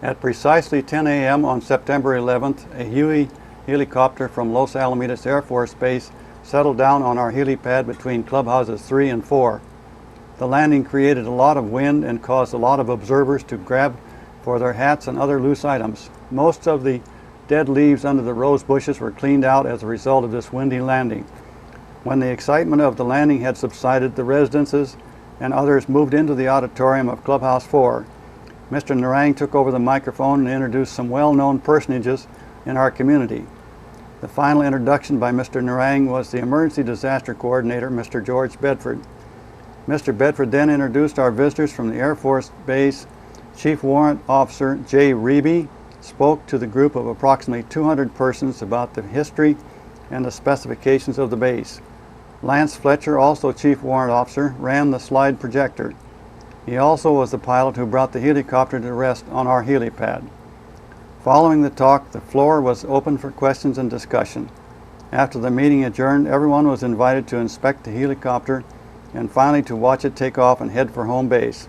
At precisely 10 a.m. on September 11th, a Huey helicopter from Los Alamitos Air Force Base settled down on our helipad between clubhouses 3 and 4. The landing created a lot of wind and caused a lot of observers to grab for their hats and other loose items. Most of the dead leaves under the rose bushes were cleaned out as a result of this windy landing. When the excitement of the landing had subsided, the residences and others moved into the auditorium of Clubhouse 4. Mr. Narang took over the microphone and introduced some well-known personages in our community. The final introduction by Mr. Narang was the Emergency Disaster Coordinator, Mr. George Bedford. Mr. Bedford then introduced our visitors from the Air Force Base. Chief Warrant Officer Jay Reeby spoke to the group of approximately 200 persons about the history and the specifications of the base. Lance Fletcher, also Chief Warrant Officer, ran the slide projector. He also was the pilot who brought the helicopter to rest on our helipad. Following the talk, the floor was open for questions and discussion. After the meeting adjourned, everyone was invited to inspect the helicopter and finally to watch it take off and head for home base.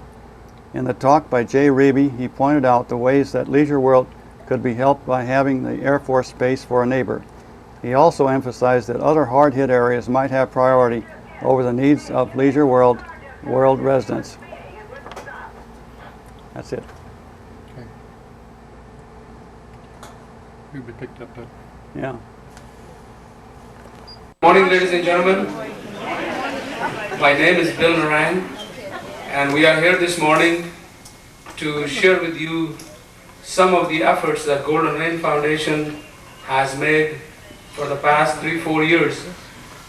In the talk by Jay Reeby, he pointed out the ways that Leisure World could be helped by having the Air Force Base for a neighbor. He also emphasized that other hard-hit areas might have priority over the needs of Leisure World residents. That's it. Okay. We'll be picked up. Yeah. Good morning, ladies and gentlemen. My name is Bill Narang, and we are here this morning to share with you some of the efforts that Golden Rain Foundation has made for the past 3-4 years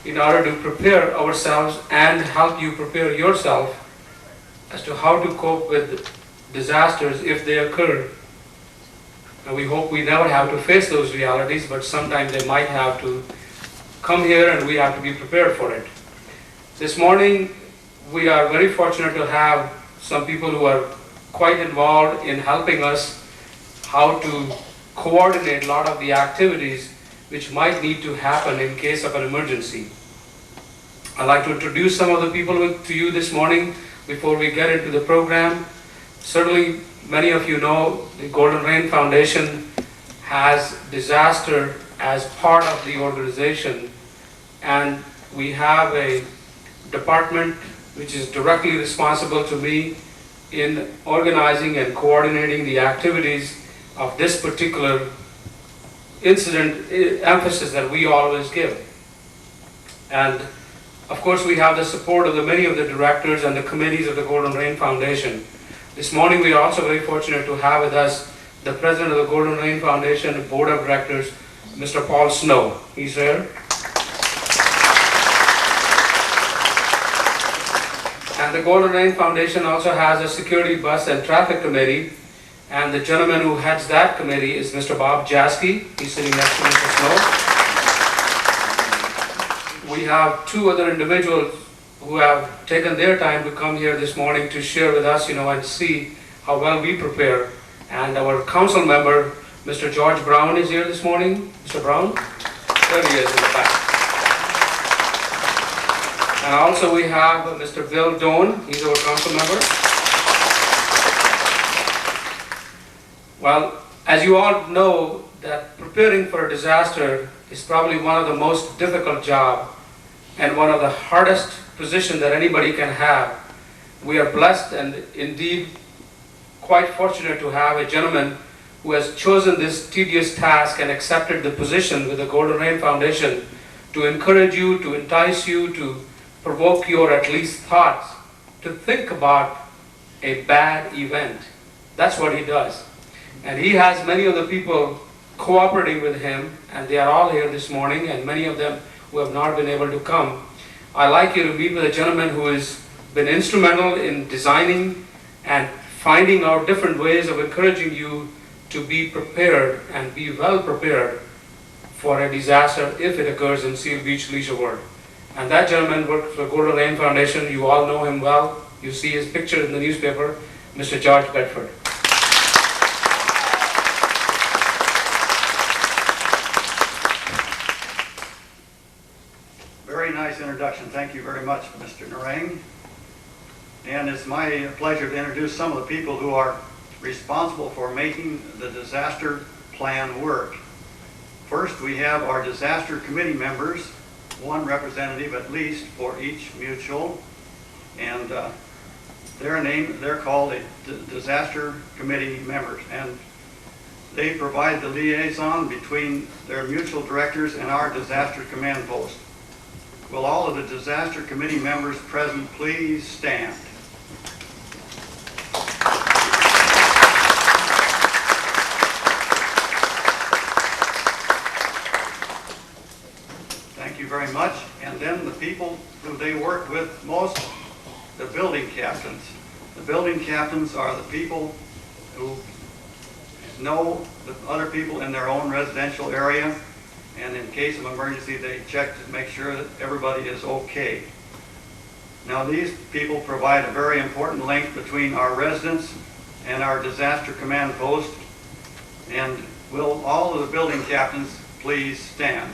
in order to prepare ourselves and help you prepare yourself as to how to cope with disasters if they occur. And we hope we never have to face those realities, but sometimes they might have to come here and we have to be prepared for it. This morning we are very fortunate to have some people who are quite involved in helping us how to coordinate a lot of the activities which might need to happen in case of an emergency. I'd like to introduce some of the people to you this morning before we get into the program. Certainly many of you know the Golden Rain Foundation has disaster as part of the organization, and we have a department which is directly responsible to me in organizing and coordinating the activities of this particular incident emphasis that we always give. And of course we have the support of many of the directors and the committees of the Golden Rain Foundation. This morning we are also very fortunate to have with us the President of the Golden Rain Foundation Board of Directors, Mr. Paul Snow. He's here. And the Golden Rain Foundation also has a security bus and traffic committee, and the gentleman who heads that committee is Mr. Bob Jaski. He's sitting next to Mr. Snow. We have two other individuals who have taken their time to come here this morning to share with us, and see how well we prepare. And our council member, Mr. George Brown, is here this morning. Mr. Brown? There he is in the back. And also we have Mr. Bill Doan. He's our council member. Well, as you all know, that preparing for a disaster is probably one of the most difficult jobs and one of the hardest positions that anybody can have. We are blessed and indeed quite fortunate to have a gentleman who has chosen this tedious task and accepted the position with the Golden Rain Foundation to encourage you, to entice you, to provoke your at least thoughts, to think about a bad event. That's what he does. And he has many of the people cooperating with him, and they are all here this morning, and many of them who have not been able to come. I'd like you to meet with a gentleman who has been instrumental in designing and finding out different ways of encouraging you to be prepared and be well prepared for a disaster if it occurs in Seal Beach, Leisure World. And that gentleman works for Golden Rain Foundation. You all know him well. You see his picture in the newspaper, Mr. George Bedford. Very nice introduction. Thank you very much, Mr. Narang. And it's my pleasure to introduce some of the people who are responsible for making the disaster plan work. First, we have our disaster committee members, one representative at least for each mutual, and they're called disaster committee members, and they provide the liaison between their mutual directors and our disaster command post. Will all of the disaster committee members present please stand? Thank you very much. And then the people who they work with most, the building captains. The building captains are the people who know the other people in their own residential area, and in case of emergency they check to make sure that everybody is okay. Now these people provide a very important link between our residents and our disaster command post. And will all of the building captains please stand?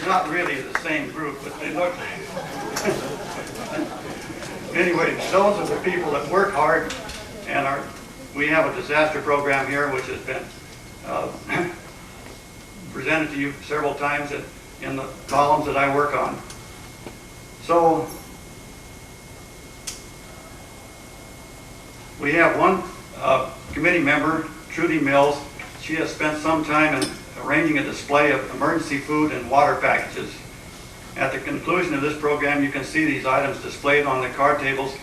Not really the same group, but they look. Anyway, those are the people that work hard, and we have a disaster program here which has been presented to you several times in the columns that I work on. So we have one committee member, Trudy Mills. She has spent some time in arranging a display of emergency food and water packages. At the conclusion of this program, you can see these items displayed on the card tables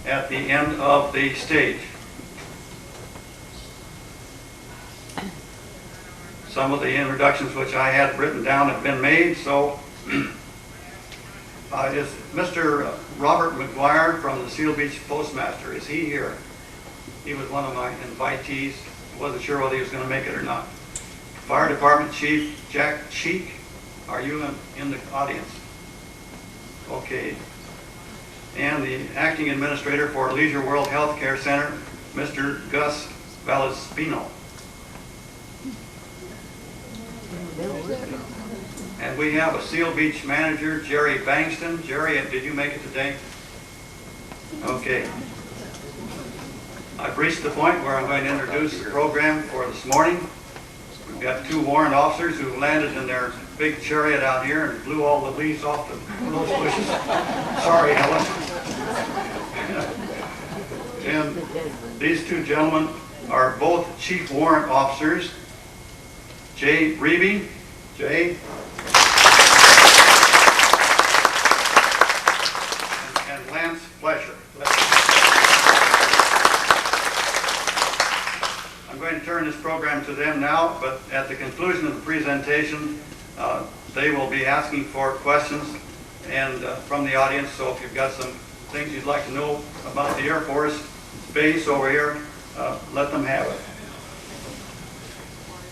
at the end of the stage. Some of the introductions which I had written down have been made, so is Mr. Robert McGuire from the Seal Beach Postmaster, is he here? He was one of my invitees. I wasn't sure whether he was going to make it or not. Fire Department Chief Jack Cheek, are you in the audience? Okay. And the Acting Administrator for Leisure World Healthcare Center, Mr. Gus Valaspino. And we have a Seal Beach Manager, Jerry Bangston. Jerry, did you make it today? Okay. I've reached the point where I'm going to introduce the program for this morning. We've got two warrant officers who landed in their big chariot out here and blew all the leaves off the rose bushes. Sorry, Helen. And these two gentlemen are both chief warrant officers. Jay Reeby. Jay. And Lance Fletcher. I'm going to turn this program to them now, but at the conclusion of the presentation, they will be asking for questions and from the audience. So if you've got some things you'd like to know about the Air Force base over here, let them have it.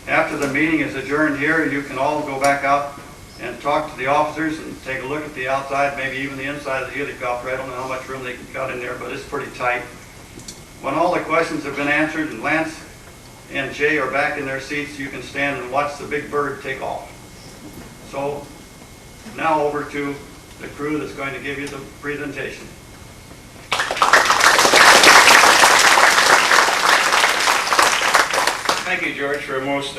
After the meeting is adjourned here, you can all go back out and talk to the officers and take a look at the outside, maybe even the inside of the helicopter. I don't know how much room they got in there, but it's pretty tight. When all the questions have been answered and Lance and Jay are back in their seats, you can stand and watch the big bird take off. So now over to the crew that's going to give you the presentation. Thank you, George, for a most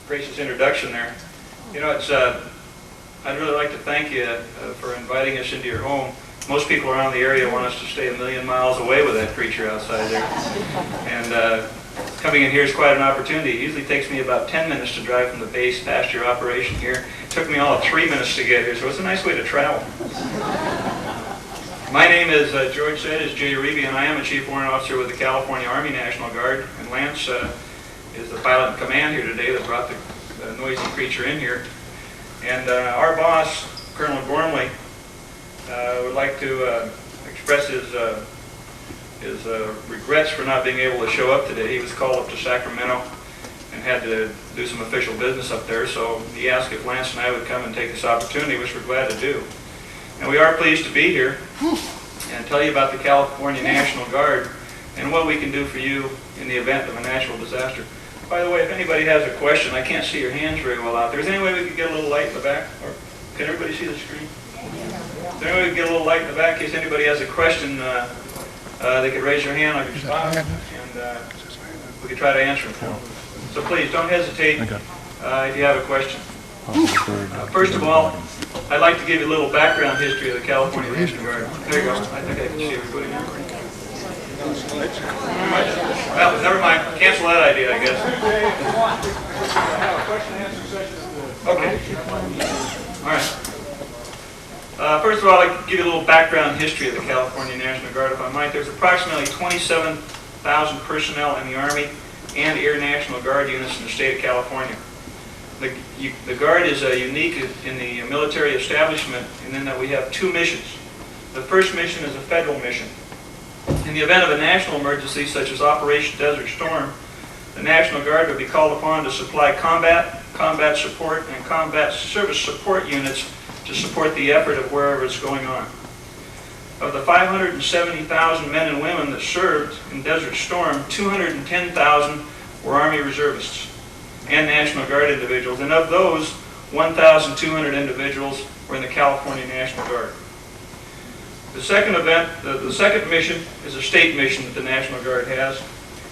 gracious introduction there. You know, I'd really like to thank you for inviting us into your home. Most people around the area want us to stay 1,000,000 miles away with that creature outside there. And coming in here is quite an opportunity. It usually takes me about 10 minutes to drive from the base past your operation here. It took me all of 3 minutes to get here, so it's a nice way to travel. My name, as George said, is Jay Reeby, and I am a Chief Warrant Officer with the California Army National Guard. And Lance is the pilot in command here today that brought the noisy creature in here. And our boss, Colonel Gormley, would like to express his regrets for not being able to show up today. He was called up to Sacramento and had to do some official business up there, so he asked if Lance and I would come and take this opportunity, which we're glad to do. And we are pleased to be here and tell you about the California National Guard and what we can do for you in the event of a natural disaster. By the way, if anybody has a question, I can't see your hands very well out there. Is there any way we could get a little light in the back? Or can everybody see the screen? Then we get a little light in the back in case anybody has a question. They could raise their hand, I could stop, and we could try to answer them. So please, don't hesitate if you have a question. First of all, I'd like to give you a little background history of the California National Guard. There you go. I think I can see everybody now. Well, never mind. Cancel that idea, I guess. Okay. All right. First of all, I'd like to give you a little background history of the California National Guard, if I might. There's approximately 27,000 personnel in the Army and Air National Guard units in the state of California. The Guard is unique in the military establishment in that we have two missions. The first mission is a federal mission. In the event of a national emergency, such as Operation Desert Storm, the National Guard would be called upon to supply combat support, and combat service support units to support the effort of wherever it's going on. Of the 570,000 men and women that served in Desert Storm, 210,000 were Army reservists and National Guard individuals, and of those, 1,200 individuals were in the California National Guard. The second mission is a state mission that the National Guard has.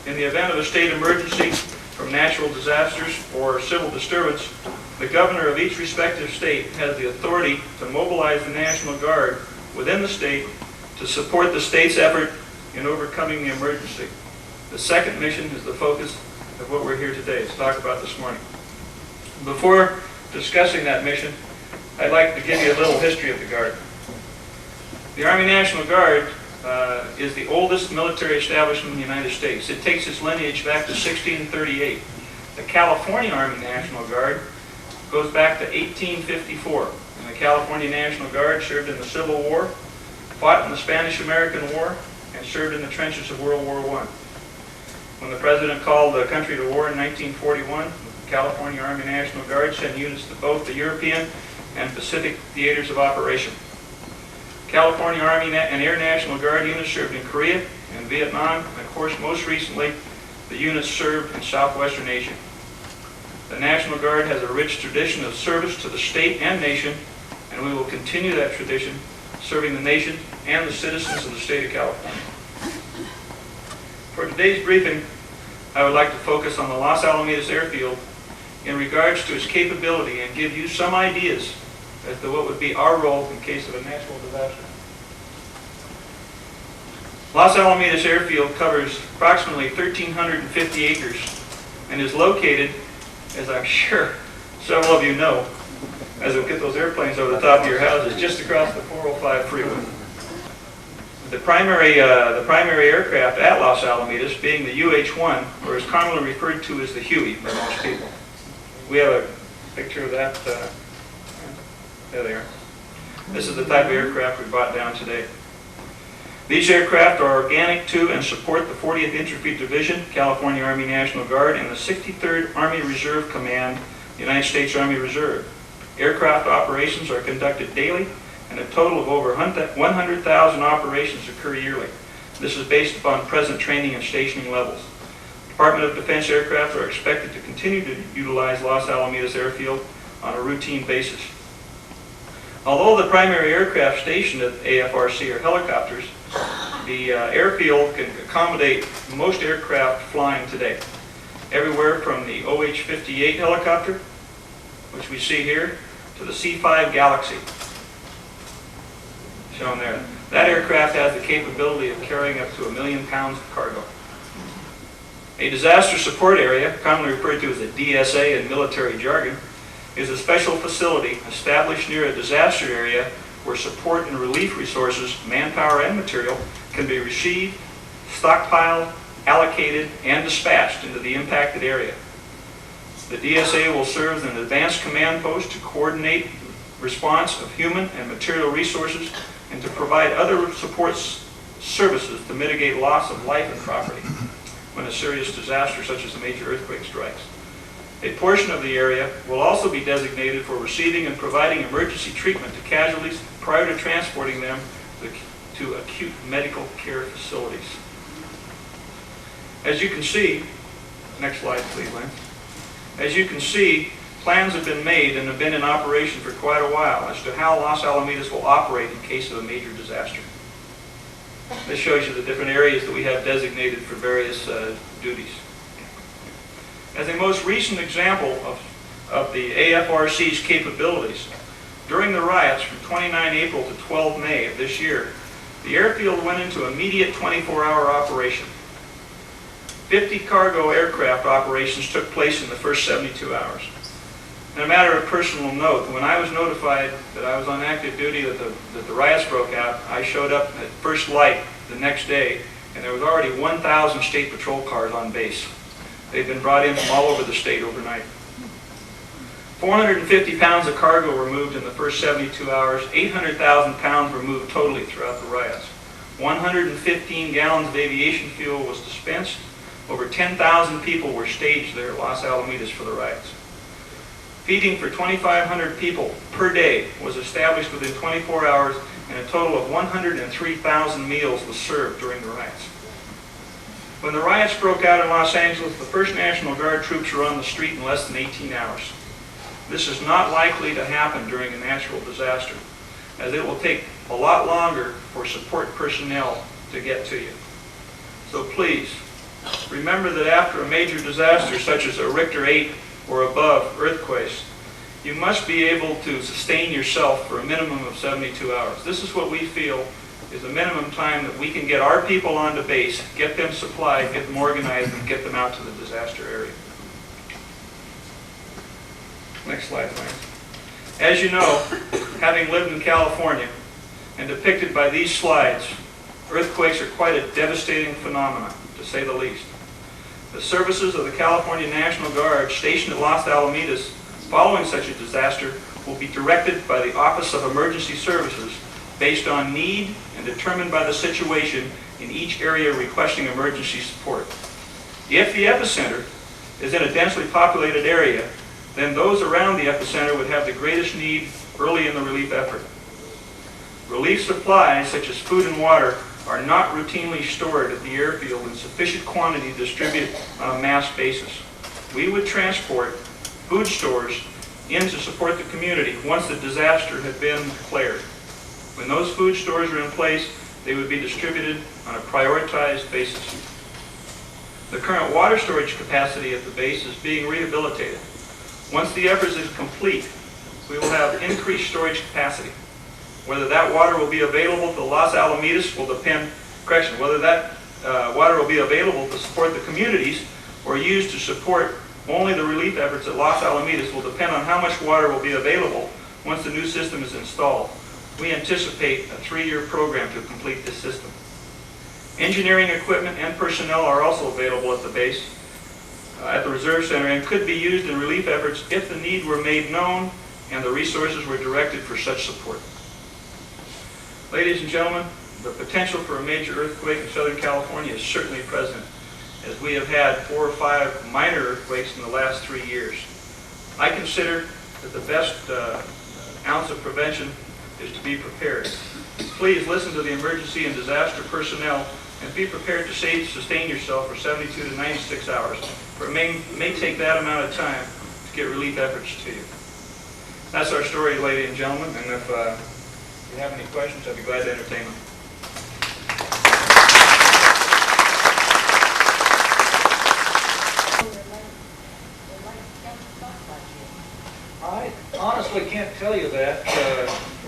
In the event of a state emergency from natural disasters or civil disturbance, the governor of each respective state has the authority to mobilize the National Guard within the state to support the state's effort in overcoming the emergency. The second mission is the focus of what we're here today to talk about this morning. Before discussing that mission, I'd like to give you a little history of the Guard. The Army National Guard is the oldest military establishment in the United States. It takes its lineage back to 1638. The California Army National Guard goes back to 1854. And the California National Guard served in the Civil War, fought in the Spanish-American War, and served in the trenches of World War I. When the President called the country to war in 1941, the California Army National Guard sent units to both the European and Pacific theaters of operation. California Army and Air National Guard units served in Korea and Vietnam, and of course, most recently, the units served in southwestern Asia. The National Guard has a rich tradition of service to the state and nation, and we will continue that tradition, serving the nation and the citizens of the state of California. For today's briefing, I would like to focus on the Los Alamitos Airfield in regards to its capability and give you some ideas as to what would be our role in case of a natural disaster. Los Alamitos Airfield covers approximately 1,350 acres and is located, as I'm sure several of you know, as we get those airplanes over the top of your houses, just across the 405 freeway. The primary aircraft at Los Alamitos being the UH-1, or is commonly referred to as the Huey by most people. We have a picture of that. There they are. This is the type of aircraft we brought down today. These aircraft are organic to and support the 40th Infantry Division, California Army National Guard, and the 63rd Army Reserve Command, United States Army Reserve. Aircraft operations are conducted daily, and a total of over 100,000 operations occur yearly. This is based upon present training and stationing levels. Department of Defense aircraft are expected to continue to utilize Los Alamitos Airfield on a routine basis. Although the primary aircraft stationed at AFRC are helicopters, the airfield can accommodate most aircraft flying today. Everywhere from the OH-58 helicopter, which we see here, to the C-5 Galaxy, shown there. That aircraft has the capability of carrying up to 1 million pounds of cargo. A disaster support area, commonly referred to as a DSA in military jargon, is a special facility established near a disaster area where support and relief resources, manpower and material, can be received, stockpiled, allocated, and dispatched into the impacted area. The DSA will serve as an advanced command post to coordinate response of human and material resources and to provide other support services to mitigate loss of life and property when a serious disaster such as a major earthquake strikes. A portion of the area will also be designated for receiving and providing emergency treatment to casualties prior to transporting them to acute medical care facilities. As you can see, next slide please, Lance. As you can see, Plans have been made and have been in operation for quite a while as to how Los Alamitos will operate in case of a major disaster. This shows you the different areas that we have designated for various duties. As a most recent example of the AFRC's capabilities, during the riots from 29 April to 12 May of this year, the airfield went into immediate 24-hour operation. 50 cargo aircraft operations took place in the first 72 hours. In a matter of personal note, when I was notified that I was on active duty, that the riots broke out, I showed up at first light the next day, and there was already 1,000 state patrol cars on base. They'd been brought in from all over the state overnight. 450 pounds of cargo were moved in the first 72 hours. 800,000 pounds were moved totally throughout the riots. 115 gallons of aviation fuel was dispensed. Over 10,000 people were staged there at Los Alamitos for the riots. Feeding for 2,500 people per day was established within 24 hours, and a total of 103,000 meals was served during the riots. When the riots broke out in Los Angeles, the 1st National Guard troops were on the street in less than 18 hours. This is not likely to happen during a natural disaster, as it will take a lot longer for support personnel to get to you. So please, remember that after a major disaster such as a Richter 8 or above earthquakes, you must be able to sustain yourself for a minimum of 72 hours. This is what we feel is the minimum time that we can get our people onto base, get them supplied, get them organized, and get them out to the disaster area. Next slide, please. As you know, having lived in California and depicted by these slides, earthquakes are quite a devastating phenomenon, to say the least. The services of the California National Guard stationed at Los Alamitos following such a disaster will be directed by the Office of Emergency Services based on need and determined by the situation in each area requesting emergency support. If the epicenter is in a densely populated area, then those around the epicenter would have the greatest need early in the relief effort. Relief supplies, such as food and water, are not routinely stored at the airfield in sufficient quantity to distribute on a mass basis. We would transport food stores in to support the community once the disaster had been declared. When those food stores are in place, they would be distributed on a prioritized basis. The current water storage capacity at the base is being rehabilitated. Once the effort is complete, we will have increased storage capacity. Whether that water will be available to Los Alamitos will depend, whether that water will be available to support the communities or used to support only the relief efforts at Los Alamitos will depend on how much water will be available once the new system is installed. We anticipate a 3-year program to complete this system. Engineering equipment and personnel are also available at the base, at the Reserve Center, and could be used in relief efforts if the need were made known and the resources were directed for such support. Ladies and gentlemen, the potential for a major earthquake in Southern California is certainly present, as we have had 4 or 5 minor earthquakes in the last 3 years. I consider that the best ounce of prevention is to be prepared. Please listen to the emergency and disaster personnel and be prepared to sustain yourself for 72 to 96 hours, for it may take that amount of time to get relief efforts to you. That's our story, ladies and gentlemen, and if you have any questions, I'd be glad to entertain them. I honestly can't tell you that.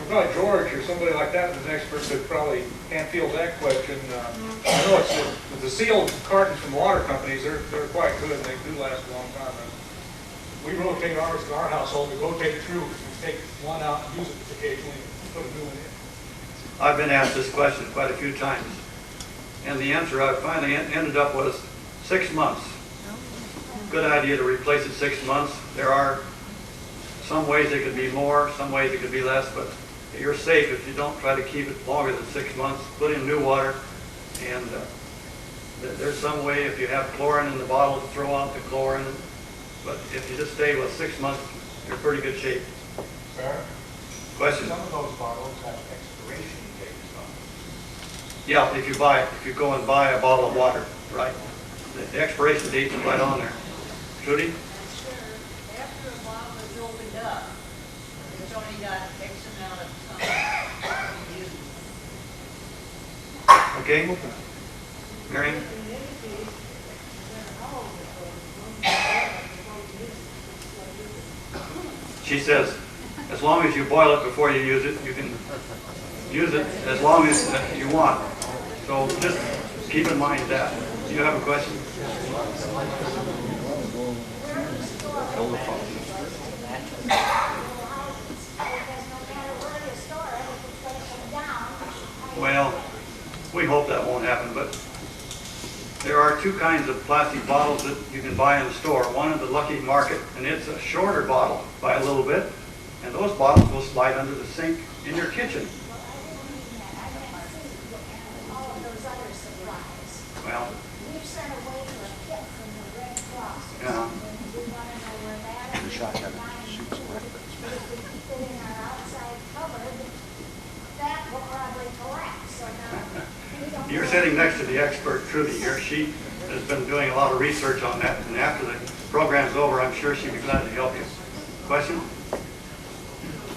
Probably George or somebody like that is an expert that probably can't field that question. I know it's the sealed cartons from water companies. They're quite good and they do last a long time. We rotate ours in our household. We rotate it through. We take one out and use it occasionally and put a new one in. I've been asked this question quite a few times, and the answer I finally ended up was 6 months. Good idea to replace it 6 months. There are some ways it could be more, some ways it could be less, but you're safe if you don't try to keep it longer than 6 months. Put in new water, and there's some way if you have chlorine in the bottle to throw out the chlorine, but if you just stay with 6 months, you're in pretty good shape. Sir? Question? Some of those bottles have expiration dates on them. Yeah, if you go and buy a bottle of water, right? The expiration date is right on there. Trudy? After a bottle is Okay? Mary? She says, as long as you boil it before you use it, you can use it as long as you want. So just keep in mind that. Do you have a question? Well, we hope that won't happen, but there are two kinds of plastic bottles that you can buy in the store. One is the Lucky Market, and it's a shorter bottle by a little bit, and those bottles will slide under the sink in your kitchen. Well, yeah. You're sitting next to the expert Trudy here. She has been doing a lot of research on that, and after the program's over, I'm sure she'd be glad to help you. Question?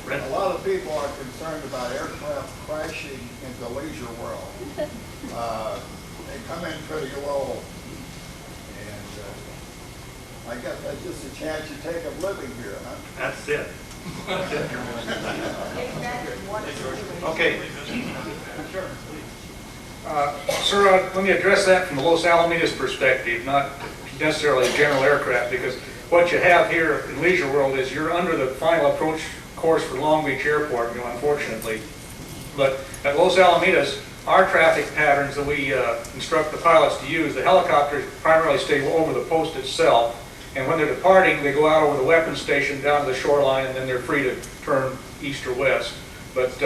Red? A lot of people are concerned about aircraft crashing into leisure world. They come in pretty low, and I guess that's just a chance you take of living here, huh? That's it. That's it. Okay. Sure. Sir, let me address that from the Los Alamitos perspective, not necessarily general aircraft, because what you have here in Leisure World is you're under the final approach course for Long Beach Airport, unfortunately. But at Los Alamitos, our traffic patterns that we instruct the pilots to use, the helicopters primarily stay over the post itself, and when they're departing, they go out over the weapons station down to the shoreline, and then they're free to turn east or west. But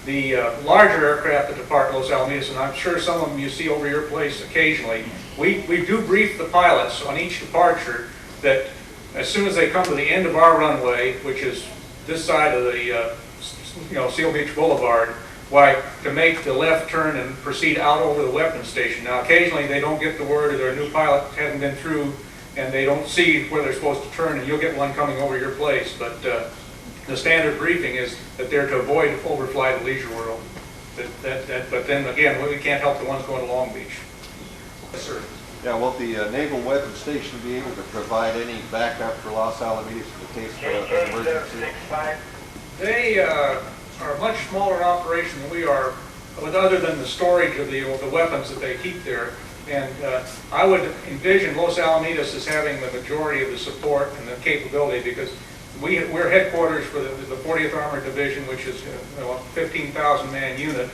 the larger aircraft that depart Los Alamitos, and I'm sure some of them you see over your place occasionally, we do brief the pilots on each departure that as soon as they come to the end of our runway, which is this side of the Seal Beach Boulevard, why to make the left turn and proceed out over the weapons station. Now occasionally they don't get the word, or their new pilot hasn't been through and they don't see where they're supposed to turn, and you'll get one coming over your place. But the standard briefing is that they're to avoid overflight of Leisure World. But then again, we can't help the ones going to Long Beach. Yes, sir. Yeah, will the Naval Weapons Station be able to provide any backup for Los Alamitos in the case of an emergency? They are a much smaller operation than we are, other than the storage of the weapons that they keep there. And I would envision Los Alamitos as having the majority of the support and the capability, because we're headquarters for the 40th Armored Division, which is a 15,000 man unit,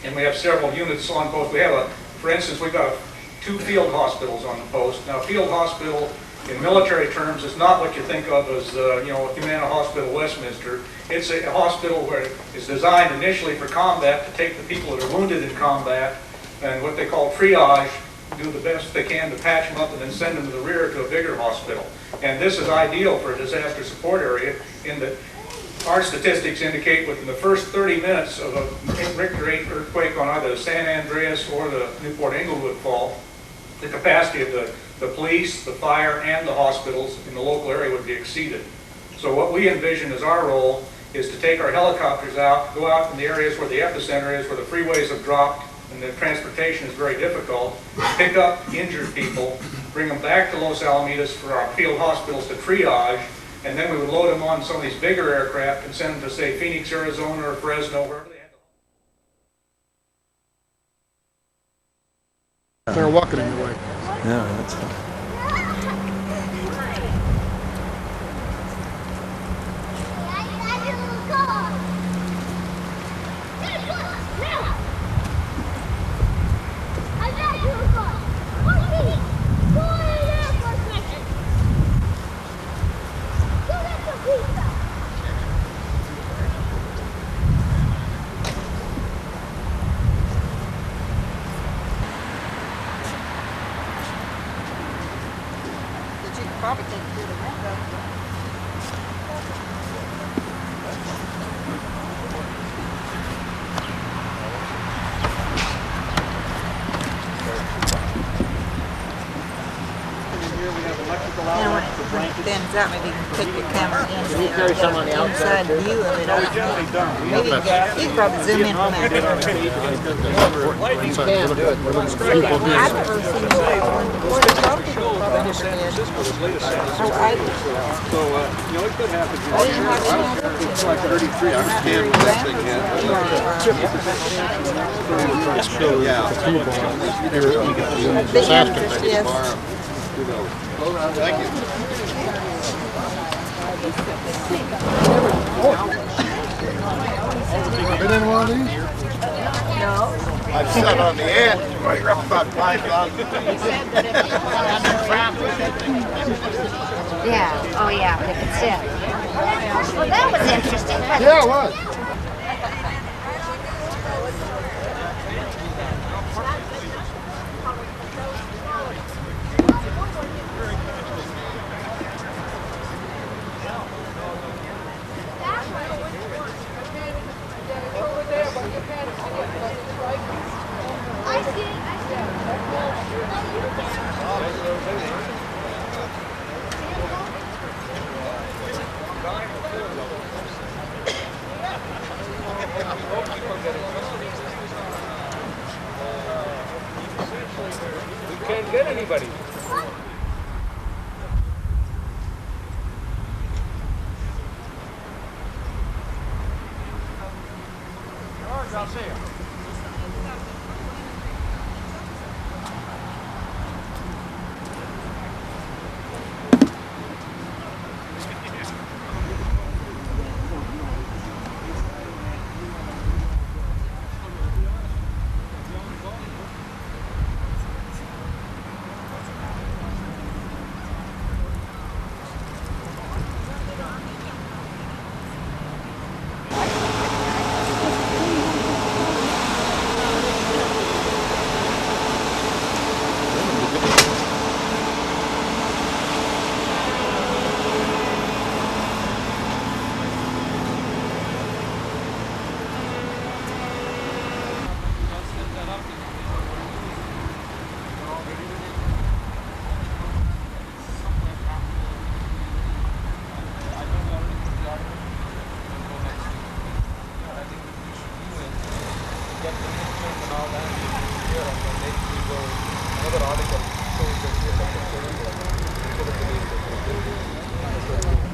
and we have several units on post. We have for instance, we've got 2 field hospitals on the post. Now, field hospital in military terms is not what you think of as Humana Hospital Westminster. It's a hospital where it's designed initially for combat, to take the people that are wounded in combat and what they call triage, do the best they can to patch them up and then send them to the rear to a bigger hospital. And this is ideal for a disaster support area in that our statistics indicate within the first 30 minutes of a Richter 8 earthquake on either the San Andreas or the Newport Englewood fault, the capacity of the police, the fire, and the hospitals in the local area would be exceeded. So what we envision as our role is to take our helicopters out, go out in the areas where the epicenter is, where the freeways have dropped and the transportation is very difficult, pick up injured people, bring them back to Los Alamitos for our field hospitals to triage, and then we would load them on some of these bigger aircraft and send them to, say, Phoenix, Arizona, or Fresno, wherever they had to. They're walking in your way. Yeah, that's fine. Probably can't do the window. And here we have a And when it thins out, maybe you can take your camera in and get an inside view of it. I don't know. Maybe you can probably zoom in from there. You can do it. I've never seen one before. A lot of people probably never did. Oh, I didn't have any idea. It's like 33. I can't that thing yet. Big interest, yes. Thank you. Been in one of these? No. I've sat on the edge, right up about 5 yards. Yeah, oh yeah, they could sit. Well, that was interesting. Yeah, it was. We can't get anybody. George, I'll see you.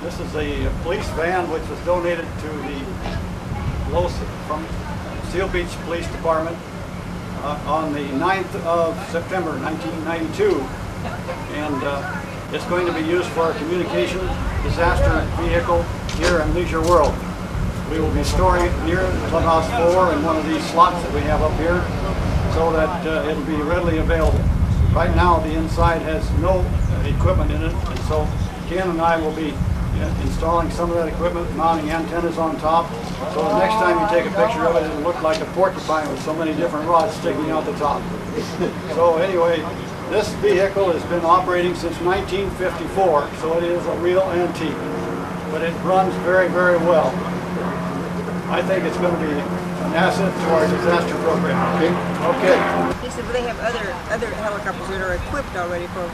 This is a police van which was donated to the from Seal Beach Police Department on the 9th of September 1992, and it's going to be used for a communication disaster vehicle here in Leisure World. We will be storing it near Clubhouse 4 in one of these slots that we have up here so that it'll be readily available. Right now the inside has no equipment in it, and so Ken and I will be installing some of that equipment, mounting antennas on top, so the next time you take a picture of it, it'll look like a porcupine with so many different rods sticking out the top. So anyway, this vehicle has been operating since 1954, so it is a real antique, but it runs very, very well. I think it's going to be an asset to our disaster program. Okay. He said, well, they have other helicopters that are equipped already for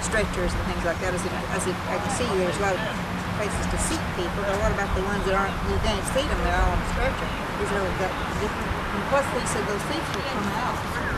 stretchers and things like that. I can see there's a lot of places to seat people, but what about the ones that aren't, you can't seat them, they're all on a stretcher. These are different, and plus they said those seats will come out.